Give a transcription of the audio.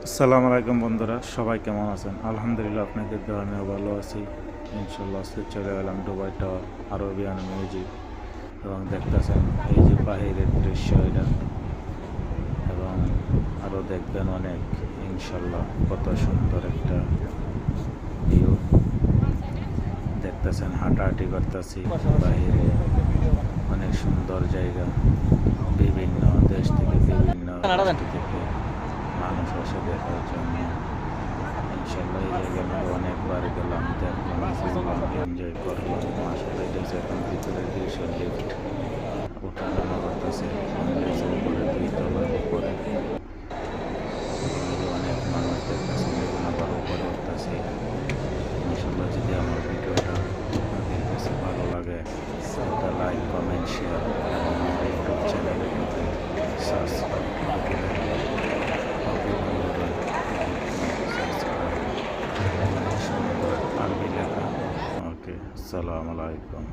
আসসালামু আলাইকুম বন্ধুরা, সবাই কেমন আছেন? আলহামদুলিল্লাহ, আপনাদের দোয়া আমিও ভালো আছি। ইনশাল্লাহ আজকে চলে গেলাম দুবাই টাওয়ার, আরবিয়ান মিউজিক, এবং দেখতেছেন এই যে বাহিরের দৃশ্য এটা, এবং আরও দেখবেন অনেক। ইনশাল্লাহ কত সুন্দর একটা ভিউ দেখতেছেন। হাঁটাহাঁটি করতেছি বাহিরে, অনেক সুন্দর জায়গা। বিভিন্ন দেশ থেকে বিভিন্ন রাষ্ট্র থেকে মানুষ আসে দেখার জন্য। ইনশাল্লাহ এই জায়গার মধ্যে অনেকবার গেলাম, দেখলাম, ঘুরলাম, এনজয় করলাম। আসলে এটা হচ্ছে এখন ভিতরে দৃশ্য, লিফট ওঠানামা করতেছে, উপরে 2 তলার উপরে অনেক মানুষ দেখতেছে, দেখুন আবার উপরে উঠতেছে। ইনশাল্লাহ যদি আমার ভিডিওটা আপনাদের কাছে ভালো লাগে, একটা লাইক, কমেন্ট, শেয়ার এবং আমার ইউটিউব চ্যানেলের মধ্যে সাবস্ক্রাইব করে রাখবেন। ওকে বন্ধুরা, সাবস্ক্রাইব, সুন্দর আরবি লেখা। ওকে, আসসালামু আলাইকুম।